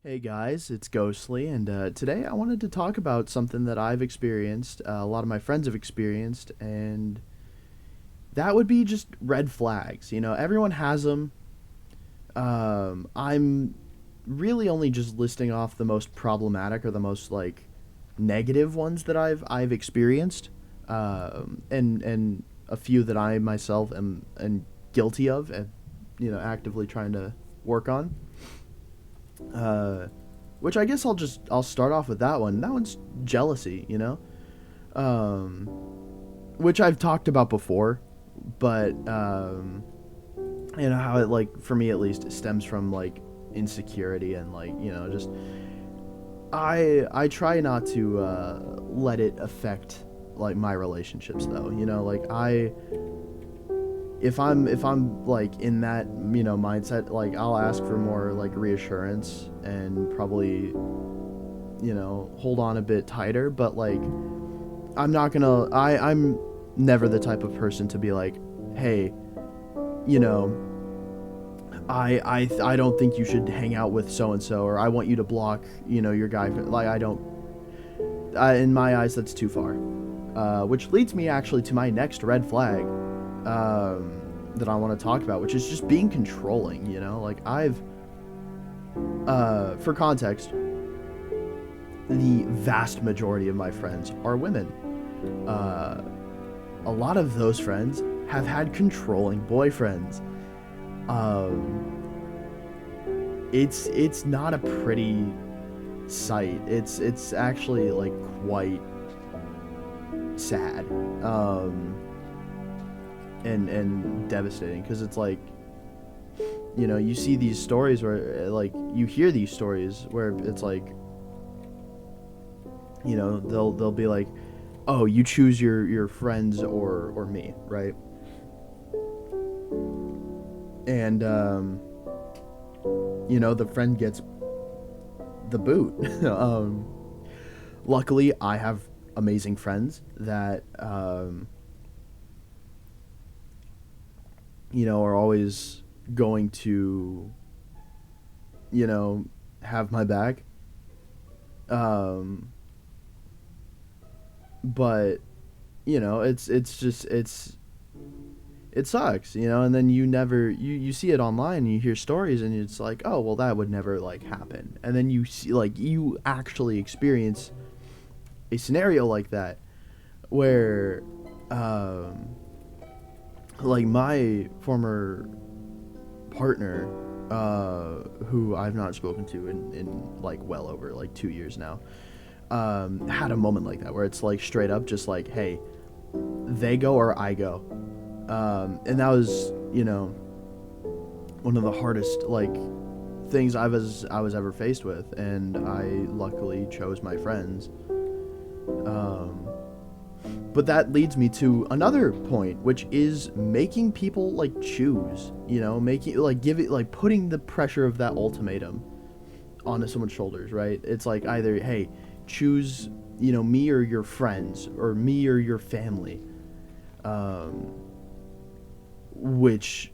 Hey guys, it's Ghostly, and today I wanted to talk about something that I've experienced, a lot of my friends have experienced, and that would be just red flags. Everyone has them. I'm really only just listing off the most problematic or the most negative ones that I've experienced, and a few that I myself am guilty of, and actively trying to work on. Uh, which I guess I'll start off with that one. That one's jealousy, um, which I've talked about before, but how it for me at least it stems from insecurity and just I try not to let it affect my relationships though. I if I'm in that mindset, I'll ask for more reassurance and probably hold on a bit tighter, but I'm not gonna I'm never the type of person to be like, hey, you know I don't think you should hang out with so and so, or I want you to block your guy. I don't, in my eyes that's too far. Which leads me actually to my next red flag, that I want to talk about, which is just being controlling. I've, for context, the vast majority of my friends are women. Uh, a lot of those friends have had controlling boyfriends. Um, it's not a pretty sight. It's actually quite sad, and devastating, because it's you see these stories where you hear these stories where it's they'll be like, oh, you choose your friends or me, right? And the friend gets the boot. Luckily I have amazing friends that are always going to you know have my back. um but it's just it sucks, and then you see it online and you hear stories and it's like, oh well, that would never happen, and then you see you actually experience a scenario like that where um my former partner, who I've not spoken to in well over 2 years now, had a moment like that where it's straight up just hey, they go or I go. And that was one of the hardest things I was ever faced with, and I luckily chose my friends. um but that leads me to another point, which is making people choose, making give it putting the pressure of that ultimatum onto someone's shoulders, right? It's either, hey, choose me or your friends, or me or your family. um which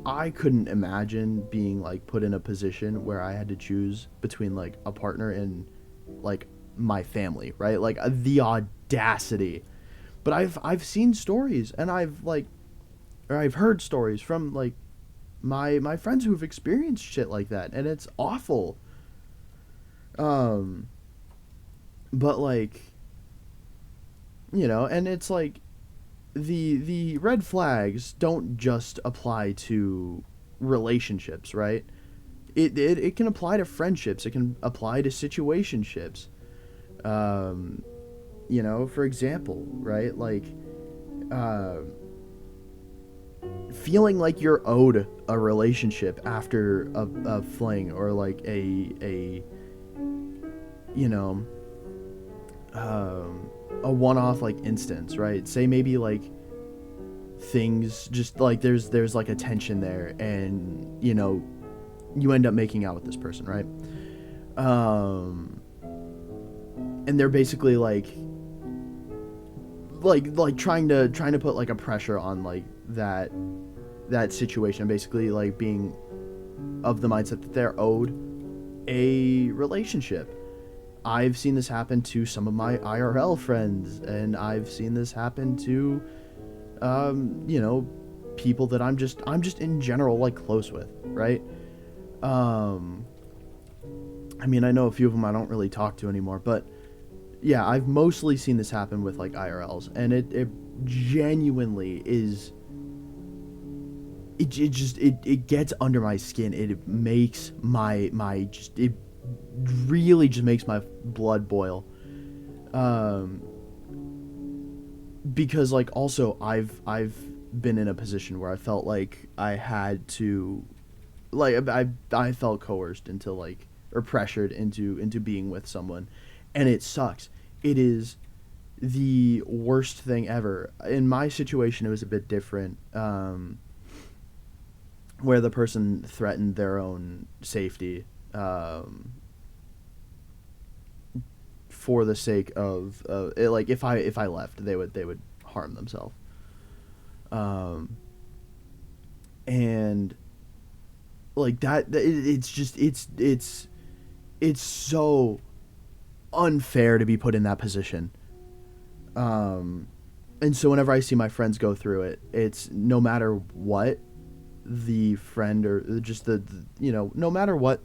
I couldn't imagine being put in a position where I had to choose between a partner and my family, right? The audacity. But I've seen stories, and I've heard stories from my friends who've experienced shit like that, and it's awful. Um but and it's the red flags don't just apply to relationships, right? It can apply to friendships. It can apply to situationships. Um, for example, right? Uh, feeling like you're owed a relationship after a fling, or a you know a one-off instance, right? Say maybe things just there's a tension there, and you end up making out with this person, right? um and they're basically trying to put a pressure on that situation, basically being of the mindset that they're owed a relationship. I've seen this happen to some of my IRL friends, and I've seen this happen to, you know, people that I'm just in general like close with, right? I mean, I know a few of them I don't really talk to anymore, but yeah, I've mostly seen this happen with like IRLs, and it genuinely is. It gets under my skin. It makes it really just makes my blood boil. Because like also I've been in a position where I felt like I had to, like I felt coerced into like, or pressured into being with someone, and it sucks. It is the worst thing ever. In my situation, it was a bit different, where the person threatened their own safety, for the sake of like if I left, they would harm themselves. And like that, it's just it's so unfair to be put in that position. And so whenever I see my friends go through it, it's no matter what the friend or just you know, no matter what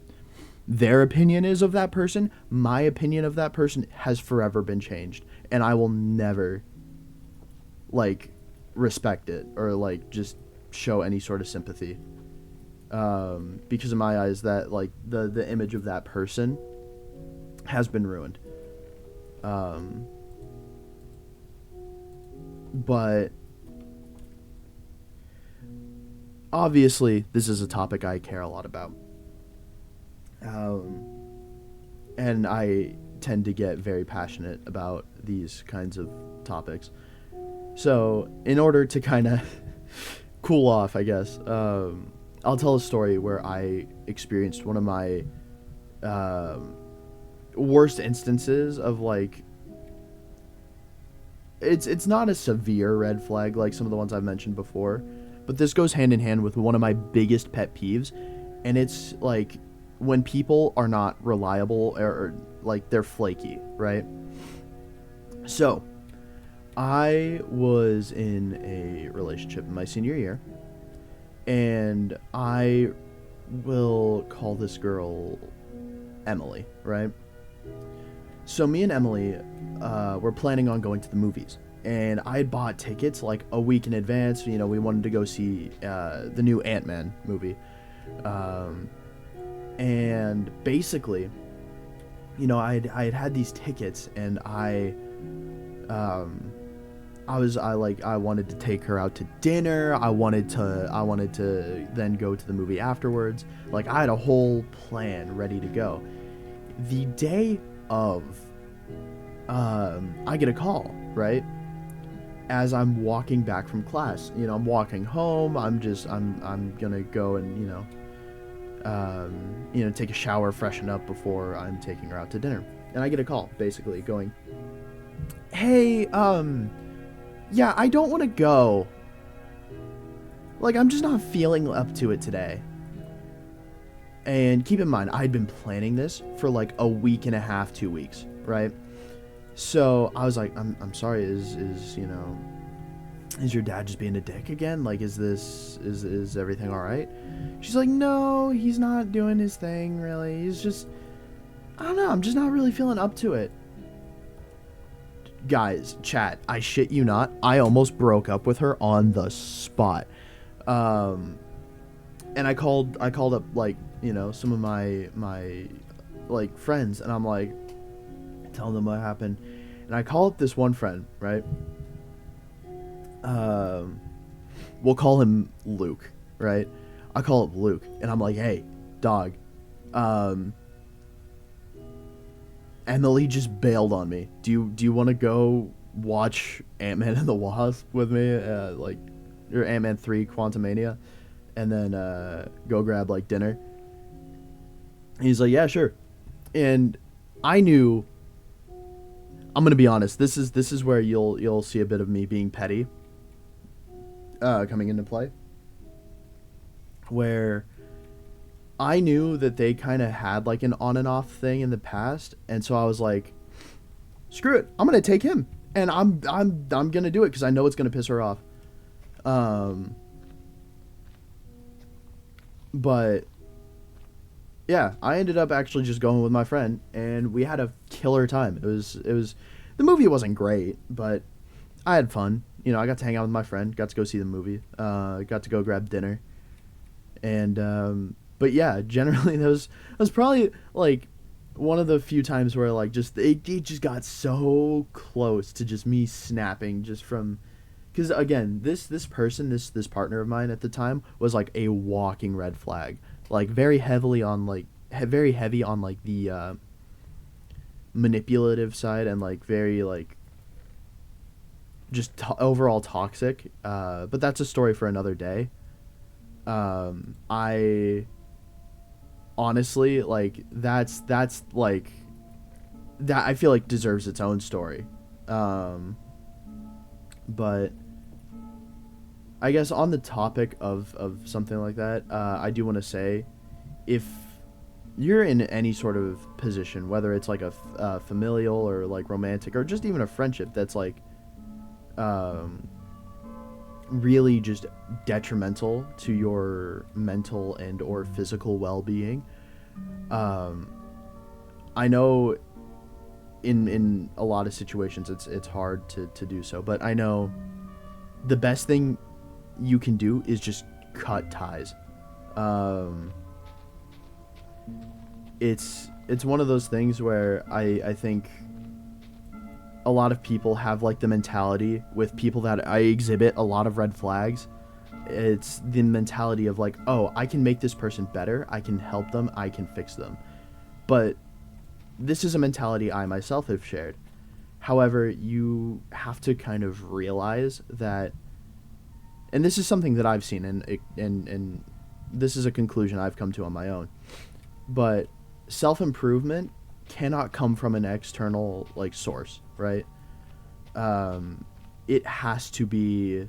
their opinion is of that person, my opinion of that person has forever been changed, and I will never like respect it or like just show any sort of sympathy, because in my eyes that like the image of that person has been ruined. But obviously this is a topic I care a lot about, and I tend to get very passionate about these kinds of topics. So in order to kind of cool off, I guess, I'll tell a story where I experienced one of my worst instances of like, it's not a severe red flag like some of the ones I've mentioned before, but this goes hand in hand with one of my biggest pet peeves, and it's like when people are not reliable, or like they're flaky, right? So I was in a relationship in my senior year, and I will call this girl Emily, right? So me and Emily were planning on going to the movies, and I had bought tickets like a week in advance. You know, we wanted to go see the new Ant-Man movie, and basically, you know, I had these tickets, and I wanted to take her out to dinner. I wanted to then go to the movie afterwards. Like, I had a whole plan ready to go. The day of, I get a call, right? As I'm walking back from class, you know, I'm walking home. I'm gonna go and, take a shower, freshen up before I'm taking her out to dinner. And I get a call, basically going, "Hey, yeah, I don't want to go. Like, I'm just not feeling up to it today." And keep in mind, I'd been planning this for like a week and a half, 2 weeks, right? So I was like, I'm sorry, is your dad just being a dick again? Like, is everything all right? She's like, "No, he's not doing his thing, really. He's just, I don't know, I'm just not really feeling up to it." Guys, chat, I shit you not, I almost broke up with her on the spot. And I called up, like, some of my like friends, and I'm like telling them what happened. And I call up this one friend, right? We'll call him Luke, right? I call up Luke, and I'm like, "Hey, dog, Emily just bailed on me. Do you want to go watch Ant-Man and the Wasp with me, or Ant-Man 3 Quantumania, and then go grab like dinner?" And he's like, "Yeah, sure." And I knew, I'm gonna be honest, this is where you'll see a bit of me being petty coming into play, where I knew that they kind of had like an on and off thing in the past, and so I was like, screw it, I'm gonna take him, and I'm gonna do it because I know it's gonna piss her off. Um, but yeah, I ended up actually just going with my friend, and we had a killer time. It was the movie wasn't great, but I had fun. You know, I got to hang out with my friend, got to go see the movie, got to go grab dinner, and but yeah, generally that was probably like one of the few times where like just it just got so close to just me snapping just from because again this person this partner of mine at the time was like a walking red flag, like very heavily on like very heavy on like the manipulative side and like very like just overall toxic, but that's a story for another day. I honestly like that's like that I feel like deserves its own story. um but I guess on the topic of something like that, I do want to say, if you're in any sort of position, whether it's like a familial or like romantic or just even a friendship that's like um, really just detrimental to your mental and or physical well-being, um, I know in a lot of situations it's hard to do so, but I know the best thing you can do is just cut ties. Um, it's one of those things where I think a lot of people have like the mentality with people that I exhibit a lot of red flags. It's the mentality of like, oh, I can make this person better, I can help them, I can fix them. But this is a mentality I myself have shared. However, you have to kind of realize that, and this is something that I've seen, and this is a conclusion I've come to on my own. But self improvement cannot come from an external like source, right? It has to be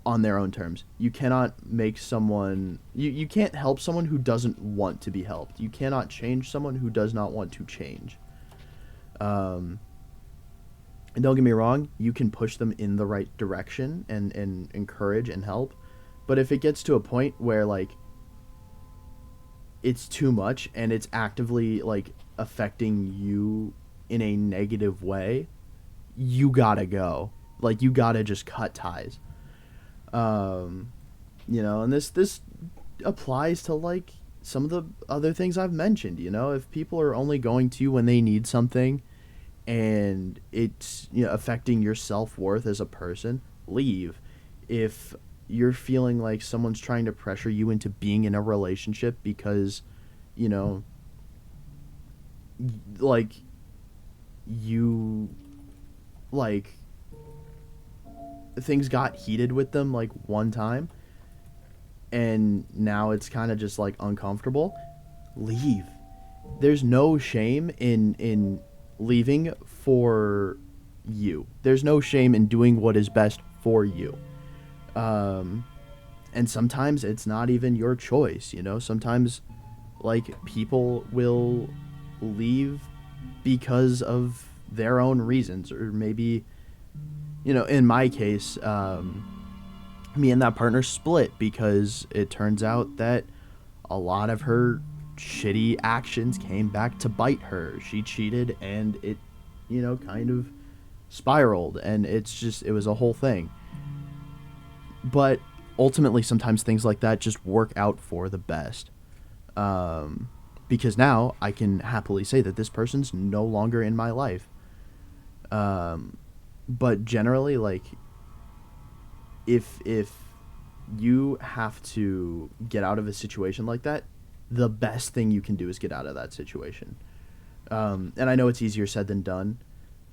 on their own terms. You cannot make someone you can't help someone who doesn't want to be helped. You cannot change someone who does not want to change. And don't get me wrong, you can push them in the right direction and encourage and help. But if it gets to a point where like it's too much and it's actively like affecting you in a negative way, you gotta go. Like you gotta just cut ties. Um, and this applies to like some of the other things I've mentioned. If people are only going to you when they need something, and it's affecting your self-worth as a person, leave. If you're feeling like someone's trying to pressure you into being in a relationship because you know like you like things got heated with them like one time and now it's kind of just like uncomfortable, leave. There's no shame in leaving for you. There's no shame in doing what is best for you. And sometimes it's not even your choice. Sometimes like people will leave because of their own reasons, or maybe in my case, me and that partner split because it turns out that a lot of her shitty actions came back to bite her. She cheated and it kind of spiraled, and it was a whole thing. But ultimately sometimes things like that just work out for the best, because now I can happily say that this person's no longer in my life. But generally, like, if you have to get out of a situation like that, the best thing you can do is get out of that situation. And I know it's easier said than done,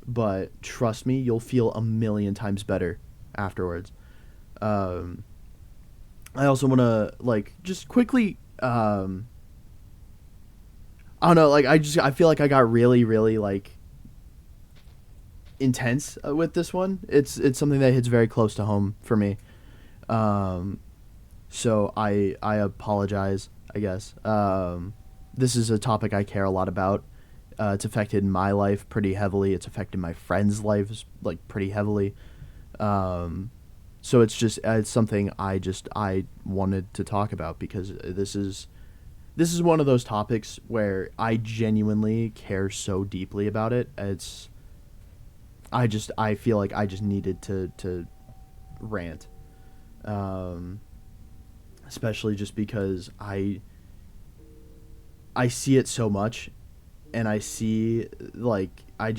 but trust me, you'll feel a million times better afterwards. I also want to like just quickly, I don't know, like I feel like I got really really like intense with this one. It's something that hits very close to home for me. So I apologize. I guess. This is a topic I care a lot about. It's affected my life pretty heavily. It's affected my friends' lives like pretty heavily. Um, so it's something I wanted to talk about because this is one of those topics where I genuinely care so deeply about it. I feel like I just needed to rant, um, especially just because I see it so much, and I see like I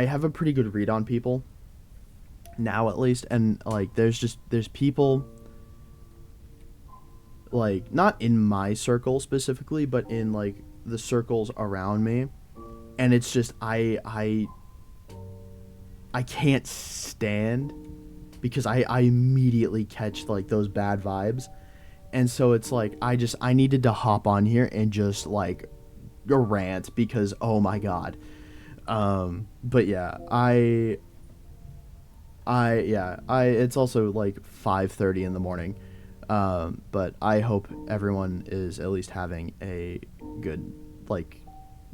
have a pretty good read on people now at least, and like there's people like not in my circle specifically, but in like the circles around me, and it's just I can't stand because I immediately catch like those bad vibes. And so it's like I needed to hop on here and just like rant because oh my god. But yeah, I it's also like 5:30 in the morning. But I hope everyone is at least having a good like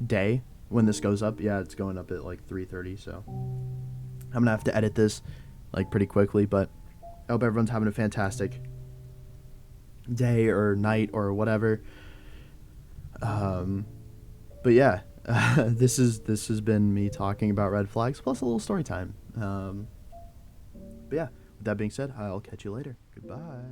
day when this goes up. Yeah, it's going up at like 3:30, so I'm gonna have to edit this like pretty quickly. But I hope everyone's having a fantastic day or night or whatever. Um, but yeah, this has been me talking about red flags plus a little story time. But yeah, with that being said, I'll catch you later. Goodbye.